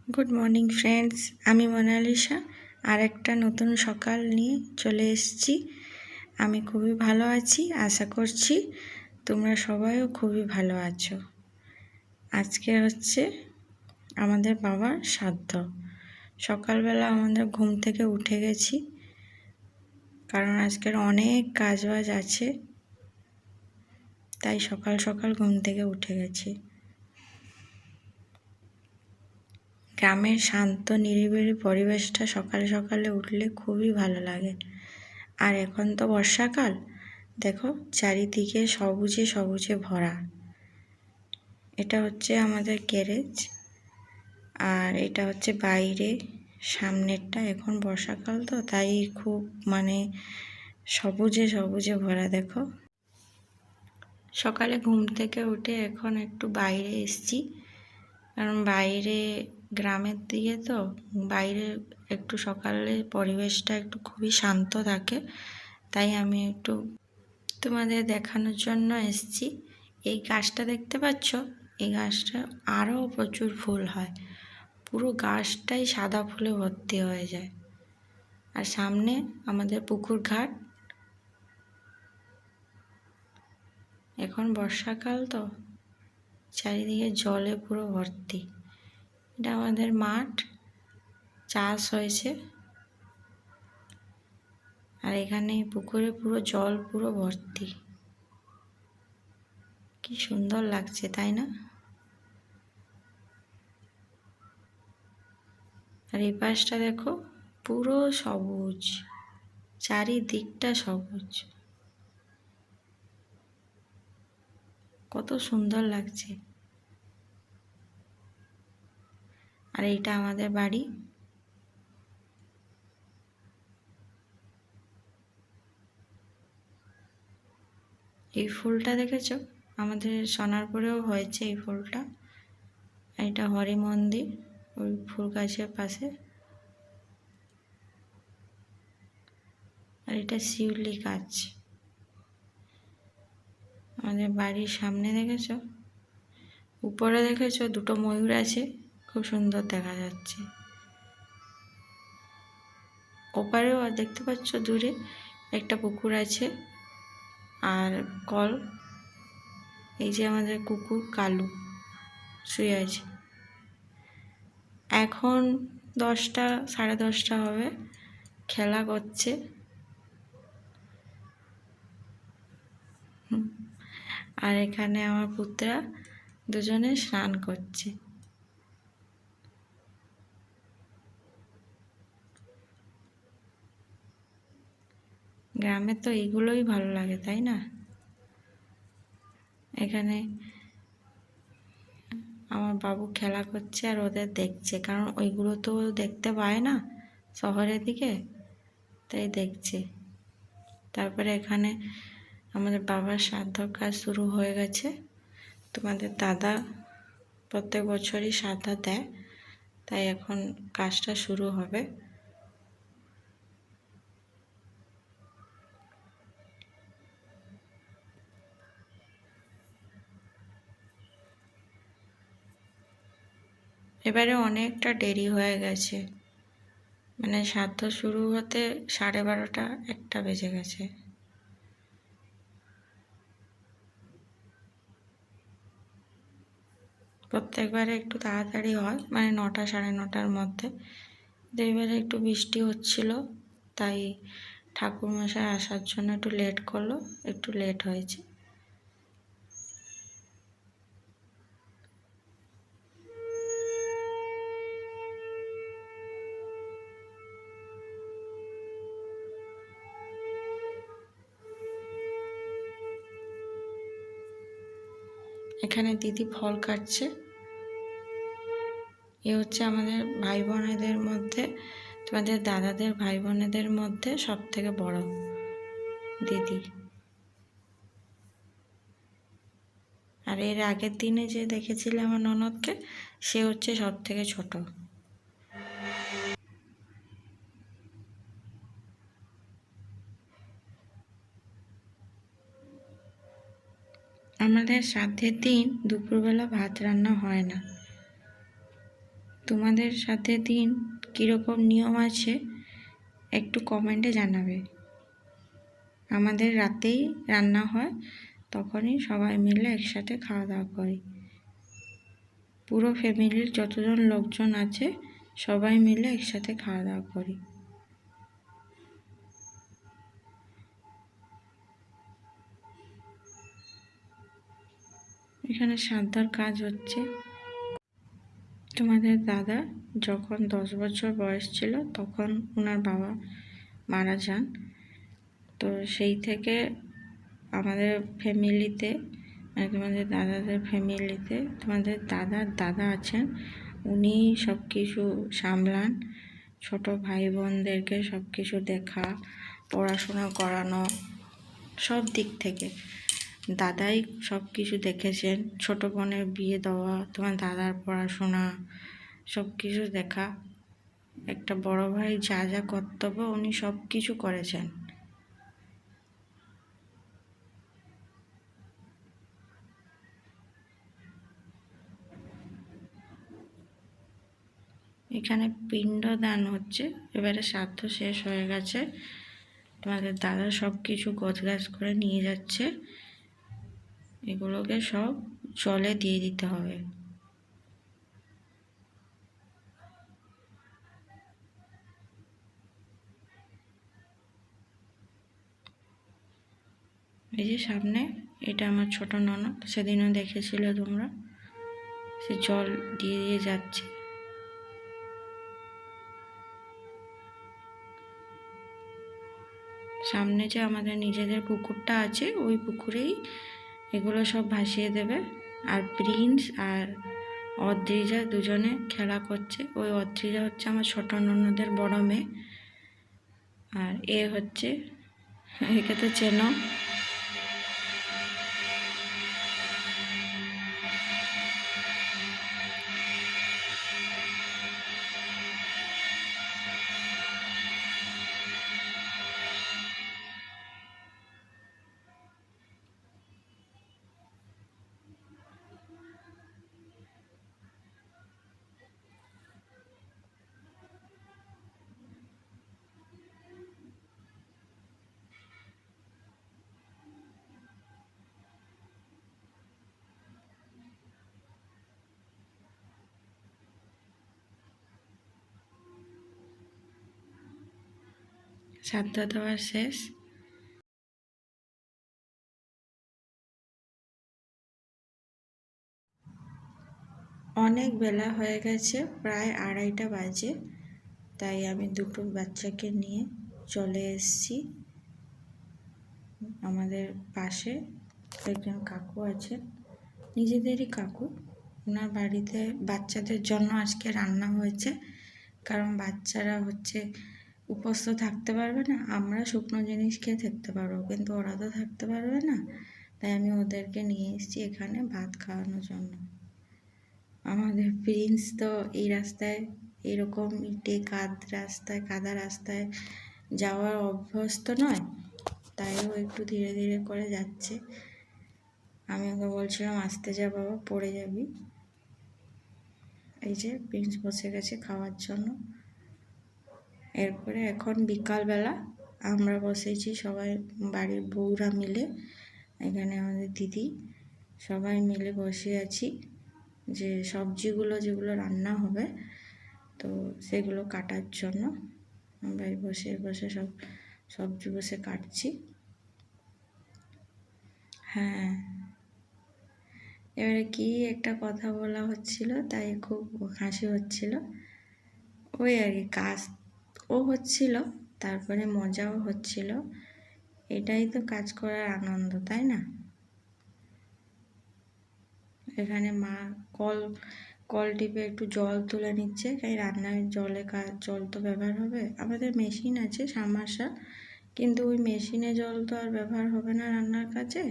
Good morning friends, আমি Mona Lisa. আর একটা নতুন সকাল নিয়ে চলে এসেছি। আমি খুবই ভালো আছি, আশা করছি তোমরা সবাইও খুবই ভালো আছো। আজকে হচ্ছে আমাদের বাবার শ্রাদ্ধ। সকালবেলা আমাদের ঘুম থেকে উঠে গেছি, কারণ আজকের অনেক কাজবাজ আছে, তাই সকাল সকাল ঘুম থেকে উঠে গেছি। গ্রামের শান্ত নিরিবিলি পরিবেশটা সকালে সকালে উঠলে খুবই ভালো লাগে। আর এখন তো বর্ষাকাল, দেখো চারিদিকে সবুজে সবুজে ভরা। এটা হচ্ছে আমাদের গ্যারেজ, আর এটা হচ্ছে বাইরে সামনেরটা। এখন বর্ষাকাল তো তাই খুব সবুজে সবুজে ভরা। দেখো সকালে ঘুম থেকে উঠে এখন একটু বাইরে এসেছি, কারণ বাইরে গ্রামের দিকে তো বাইরে একটু সকালে পরিবেশটা একটু খুবই শান্ত থাকে, তাই আমি একটু তোমাদের দেখানোর জন্য এসেছি। এই গাছটা দেখতে পাচ্ছ, এই গাছটা আরও প্রচুর ফুল হয়, পুরো গাছটাই সাদা ফুলে ভর্তি হয়ে যায়। আর সামনে আমাদের পুকুর ঘাট। এখন বর্ষাকাল তো চারিদিকে জলে পুরো ভর্তি। এটা আমাদের মাঠ, চাষ হয়েছে। আর এখানে পুকুরে পুরো জল পুরো ভর্তি, কি সুন্দর লাগছে তাই না? আর এই পাশটা দেখো, পুরো সবুজ, চারিদিকটা সবুজ, কত সুন্দর লাগছে। আর এইটা আমাদের বাড়ি। এই ফুলটা দেখেছো, আমাদের সোনারপুরেও হয়েছে এই ফুলটা। এটা হরি মন্দির, ওই ফুল গাছের পাশে। আর এটা শিউলি গাছ। আমাদের বাড়ির সামনে দেখেছো, উপরে দেখেছো দুটো ময়ূর আছে, খুব সুন্দর দেখা যাচ্ছে। ওপারেও দেখতে পাচ্ছ দূরে একটা পুকুর আছে আর কল। এই যে আমাদের কুকুর কালু শুয়ে আছে। এখন 10টা, 10:30 হবে, খেলা করছে। আর এখানে আমার পুত্রা দুজনে স্নান করছে। গ্রামে তো এইগুলোই ভালো লাগে, তাই না? এখানে আমার বাবু খেলা করছে আর ওদের দেখছে, কারণ ওইগুলো তো দেখতে পায় না শহরের দিকে, তাই দেখছে। তারপরে এখানে আমাদের বাবার শ্রাদ্ধর কাজ শুরু হয়ে গেছে। তোমাদের দাদা প্রত্যেক বছরই শ্রাদ্ধ দেয়, তাই এখন কাজটা শুরু হবে। এবারে অনেকটা দেরি হয়ে গেছে, শ্রাদ্ধ শুরু হতে 12:30, 1টা বেজে গেছে। প্রত্যেকবারে একটু তাড়াতাড়ি হয়, 9টা, 9:30-র মধ্যে। এবারে একটু বৃষ্টি হচ্ছিল, তাই ঠাকুরমশাই আসার জন্য একটু লেট করলো, একটু লেট হয়েছে। এখানে দিদি ফল কাটছে। এ হচ্ছে আমাদের ভাই বোনেদের মধ্যে, তোমাদের দাদাদের ভাই বোনেদের মধ্যে সব থেকে বড় দিদি। আর এর আগের দিনে যে দেখেছিলে আমার ননদকে, সে হচ্ছে সব থেকে ছোট। আমাদের শ্রাদ্ধের দিন দুপুরবেলা ভাত রান্না হয় না, তোমাদের সাথে দিন কীরকম নিয়ম আছে একটু কমেন্টে জানাবে। আমাদের রাতেই রান্না হয়, তখনই সবাই মিলে একসাথে খাওয়া দাওয়া করি। পুরো ফ্যামিলির যতজন লোকজন আছে সবাই মিলে একসাথে খাওয়া দাওয়া করি। এখানে সান্তার কাজ হচ্ছে। তোমাদের দাদা যখন 10 বছর বয়স ছিল তখন ওনার বাবা মারা যান। তো সেই থেকে আমাদের ফ্যামিলিতে, মানে তোমাদের দাদাদের ফ্যামিলিতে, তোমাদের দাদার দাদা আছেন, উনি সব কিছু সামলান। ছোট ভাই বোনদেরকে সব কিছু দেখা, পড়াশোনা করানো, সব দিক থেকে দাদাই সব কিছু দেখেছেন। ছোট বোনের বিয়ে দেওয়া, তোমার দাদার পড়াশোনা, সব কিছু দেখা। একটা বড় ভাই যা যা কর্তব্য উনি সব কিছু করেছেন। এখানে পিণ্ডদান হচ্ছে। এবারে শ্রাদ্ধ শেষ হয়ে গেছে, তোমাদের দাদা সব কিছু গোছগাছ করে নিয়ে যাচ্ছে। এগুলোকে সব জলে দিয়ে দিতে হবে। এই যে সামনে, এটা আমার ছোট ননদ, সেদিনও দেখেছিলে তোমরা, সে জল দিয়ে দিয়ে যাচ্ছে। সামনে যে আমাদের নিজেদের পুকুরটা আছে, ওই পুকুরেই এগুলো সব ভাসিয়ে দেবে। আর প্রিন্স আর অদ্রিজা দুজনে খেলা করছে। ওই অদ্রিজা হচ্ছে আমার ছোট ননদের বড় মেয়ে, আর এ হচ্ছে, একে তো চেনো, শ্রাদ্ধ দেওয়া শেষ। অনেক বেলা হয়ে গেছে, প্রায় 2:30 বাজে। তাই আমি দুটো বাচ্চাকে নিয়ে চলে এসেছি। আমাদের পাশে একজন কাকু আছেন, নিজেদেরই কাকু। ওনার বাড়িতে বাচ্চাদের জন্য আজকে রান্না হয়েছে, কারণ বাচ্চারা হচ্ছে উপোস তো থাকতে পারবে না। আমরা শুকনো জিনিস খেয়ে থাকতে পারবো, কিন্তু ওরা তো থাকতে পারবে না। তাই আমি ওদেরকে নিয়ে এসেছি এখানে ভাত খাওয়ানোর জন্য। আমাদের প্রিন্স তো এই রাস্তায়, এরকম ইটে কাদা রাস্তায় যাওয়ার অভ্যস্ত নয়, তাই ও একটু ধীরে ধীরে করে যাচ্ছে। আমি ওকে বলছিলাম আস্তে যা বাবা, পড়ে যাবি। এই যে প্রিন্স বসে গেছে খাওয়ার জন্য। এরপরে এখন বিকালবেলা আমরা বসেছি সবাই, বাড়ির বউরা মিলে, এখানে আমাদের দিদি, সবাই মিলে বসে আছি যে সবজিগুলো যেগুলো রান্না হবে তো সেগুলো কাটার জন্য আমরা বসে বসে সব সবজি বসে কাটছি। হ্যাঁ, এবারে কি একটা কথা বলা হচ্ছিল, তাই খুব হাসি হচ্ছিল। ওই আর কি, কাজ ও হচ্ছিল, তারপরে মজাও হচ্ছিল। এটাই তো কাজ করার আনন্দ, তাই না? এখানে মা কল টিপে একটু জল তুলে নিচ্ছে, তাই রান্নার জল তো ব্যবহার হবে। আমাদের মেশিন আছে সাবমার্সাল, কিন্তু ওই মেশিনে জল তো আর ব্যবহার হবে না রান্নার কাজে,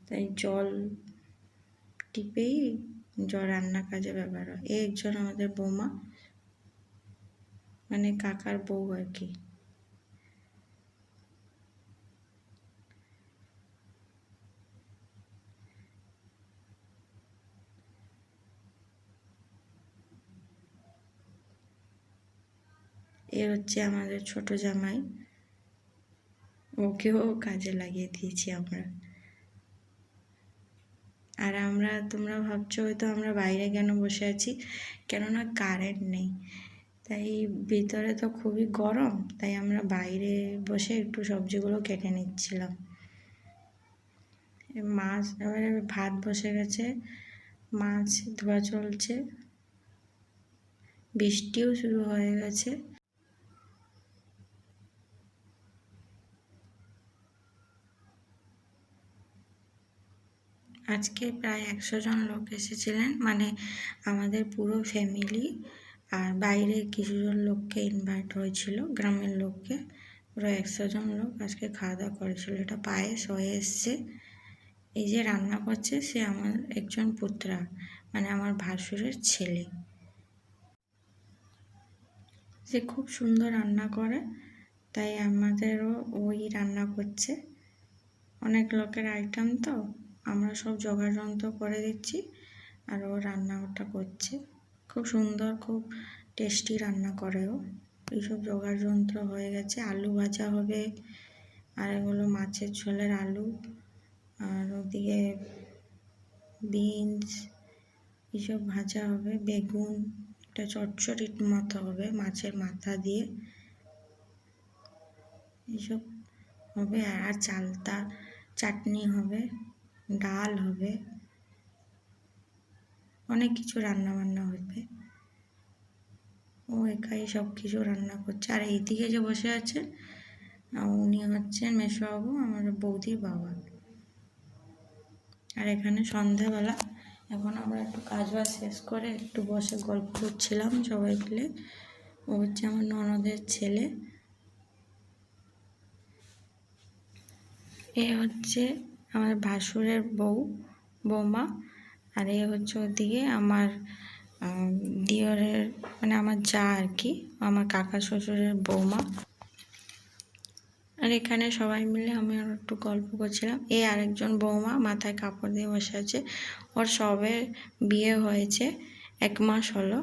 তাই জল টিপেই রান্নার কাজে ব্যবহার হয়। একজন আমাদের বৌমা, মানে কাকার বউ আর কি। এ হচ্ছে আমাদের ছোট জামাই, ওকেও কাজে লাগিয়ে দিয়েছি আমরা। আর তোমরা ভাবছো হয়তো আমরা বাইরে কেন বসে আছি, কেননা কারেন্ট নেই, তাই ভিতরে তো খুবই গরম, তাই আমরা বাইরে বসে একটু সবজিগুলো কেটে নিচ্ছিলাম। মাছ এবারে ভাত বসে গেছে, মাছ ধোয়া চলছে, বৃষ্টিও শুরু হয়ে গেছে। আজকে প্রায় 100 জন লোক এসেছিলেন, মানে আমাদের পুরো ফ্যামিলি, আর বাইরে কিছুজন লোককে ইনভাইট হয়েছিল, গ্রামের লোককে। পুরো 100 জন লোক আজকে খাওয়া দাওয়া করেছিল। এটা পায়েস হয়ে এসছে। এই যে রান্না করছে সে আমার একজন পুত্রা, মানে আমার ভাসুরের ছেলে। সে খুব সুন্দর রান্না করে, তাই আমাদেরও ওই রান্না করছে। অনেক লোকের আইটেম তো, আমরা সব জোগাড় যন্ত্র করে দিচ্ছি, আর ও রান্নাটা করছে। খুব সুন্দর, খুব টেস্টি রান্না করে ও। এইসব জোগাড় যন্ত্র হয়ে গেছে। আলু ভাজা হবে, আর এগুলো মাছের ঝোলের আলু, আর ওদিকে বিনস এইসব ভাজা হবে। বেগুন, একটা চটচড়ির মতো হবে মাছের মাথা দিয়ে, এইসব হবে। আর চালতা চাটনি হবে, ডাল হবে, অনেক কিছু রান্না বান্না হবে। ও একাই সব কিছু রান্না করছে। আর এইদিকে যে বসে আছে উনি হচ্ছেন মেসোবাবু, আমার বৌদির বাবা। আর এখানে সন্ধ্যাবেলা, এখন আমরা একটু কাজ বাজ শেষ করে একটু বসে গল্প করছিলাম সবাই মিলে। ও হচ্ছে আমার ননদের ছেলে, এ হচ্ছে আমার ভাসুরের বৌমা, আর এ হচ্ছে ওদিকে আমার দিওরের, মানে আমার যা আর কি, আমার কাকা শ্বশুরের বৌমা। আর এখানে সবাই মিলে আমি আর একটু গল্প করছিলাম। এই আরেকজন বৌমা মাথায় কাপড় দিয়ে বসে আছে, ওর সবে বিয়ে হয়েছে, 1 মাস হলো।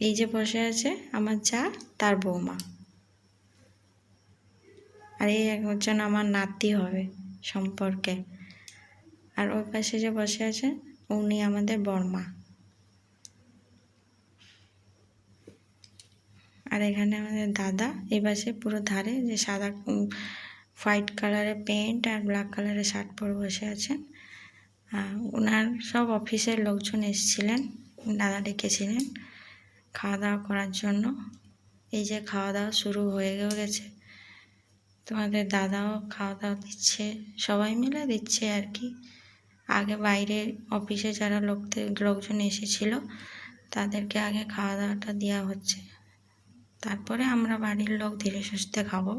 এই যে বসে আছে আমার যা, তার বৌমা। আর এই একজন আমার নাতি হবে সম্পর্কে। আর ওই পাশে যে বসে আছে উনি আমাদের বর্মা। আর এখানে আমাদের দাদা, এই পাশে পুরো ধারে যে সাদা হোয়াইট কালারের প্যান্ট আর ব্ল্যাক কালারের শার্ট পরে বসে আছেন। ওনার সব অফিসের লোকজন এসেছিলেন, দাদা ডেকেছিলেন খাওয়া দাওয়া করার জন্য। এই যে খাওয়া দাওয়া শুরু হয়ে গেছে, তোমাদের দাদাও খাওয়া দাওয়া দিচ্ছে, সবাই মিলে দিচ্ছে আর কি। আগে বাইরে অফিসে যারা লোকজন এসেছিল তাদেরকে আগে খাওয়া দাওয়াটা দেওয়া হচ্ছে, তারপরে আমরা বাড়ির লোক ধীরে সুস্থে খাবো।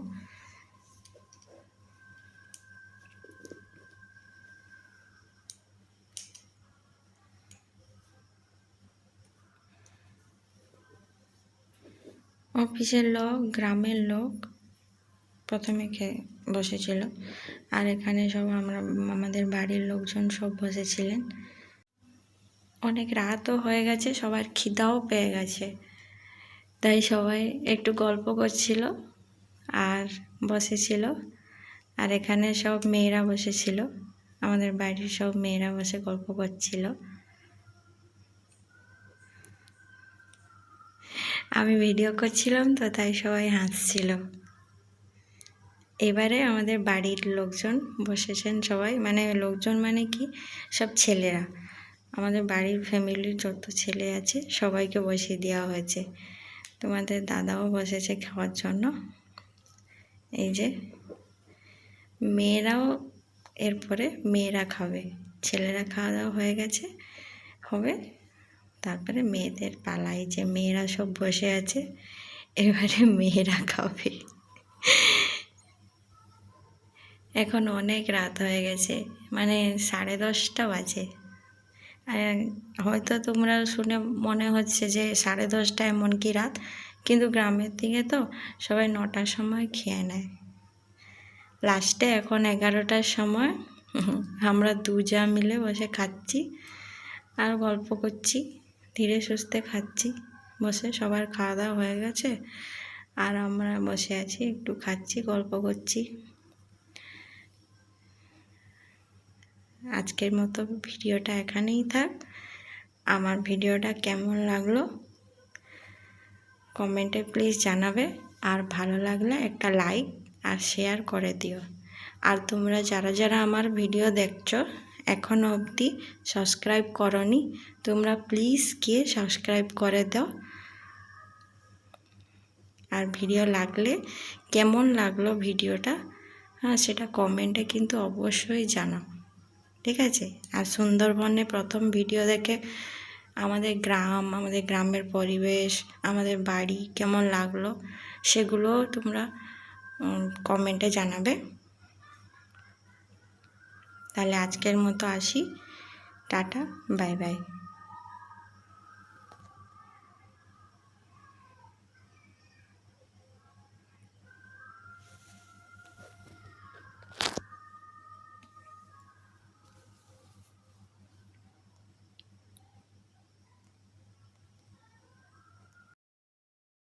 অফিসের লোক, গ্রামের লোক প্রথমে খেয়ে বসেছিল, আর এখানে সব আমাদের বাড়ির লোকজন সব বসেছিলেন। অনেক রাতও হয়ে গেছে, সবার খিদাও পেয়ে গেছে, তাই সবাই একটু গল্প করছিল আর বসেছিল। আর এখানে সব মেয়েরা বসেছিল, আমাদের বাড়ির সব মেয়েরা বসে গল্প করছিল। আমি ভিডিও করছিলাম তো, তাই সবাই হাসছিল। এবারে আমাদের বাড়ির লোকজন বসেছেন সবাই, মানে লোকজন মানে কি, সব ছেলেরা, আমাদের বাড়ির ফ্যামিলির যত ছেলে আছে সবাইকে বসিয়ে দেওয়া হয়েছে। তোমাদের দাদাও বসেছে খাওয়ার জন্য। এই যে মেয়েরাও, এরপরে মেয়েরা খাবে, ছেলেরা খাওয়া দাওয়া হয়ে গেছে হবে, তারপরে মেয়েদের পালা। এই যে মেয়েরা সব বসে আছে, এবারে মেয়েরা খাবে। এখন অনেক রাত হয়ে গেছে, মানে 10:30 বাজে। আর হয়তো তোমরা শুনে মনে হচ্ছে যে 10:30 এমন কি রাত, কিন্তু গ্রামের দিকে তো সবাই 9টার সময় খেয়ে নেয়। লাস্টে এখন 11টার সময় আমরা যা মিলে বসে খাচ্ছি আর গল্প করছি, ধীরে সুস্থে খাচ্ছি বসে। সবার খাওয়া দাওয়া হয়ে গেছে, আর আমরা বসে আছি, একটু খাচ্ছি, গল্প করছি। আজকের মতো ভিডিওটা এখানেই থাক। আমার ভিডিওটা কেমন লাগলো কমেন্টে প্লিজ জানাবে, আর ভালো লাগলে একটা লাইক আর শেয়ার করে দিও। আর তোমরা যারা যারা আমার ভিডিও দেখছো এখনও অবধি সাবস্ক্রাইব করনি, তোমরা প্লিজ গিয়ে সাবস্ক্রাইব করে দাও। আর ভিডিও লাগলে কেমন লাগলো ভিডিওটা সেটা কমেন্টে কিন্তু অবশ্যই জানাও, ঠিক আছে? আর সুন্দরবনে প্রথম ভিডিও দেখে আমাদের গ্রাম, আমাদের গ্রামের পরিবেশ, আমাদের বাড়ি কেমন লাগলো সেগুলো তোমরা কমেন্টে জানাবে। তাহলে আজকের মতো আসি, টাটা, বাই বাই।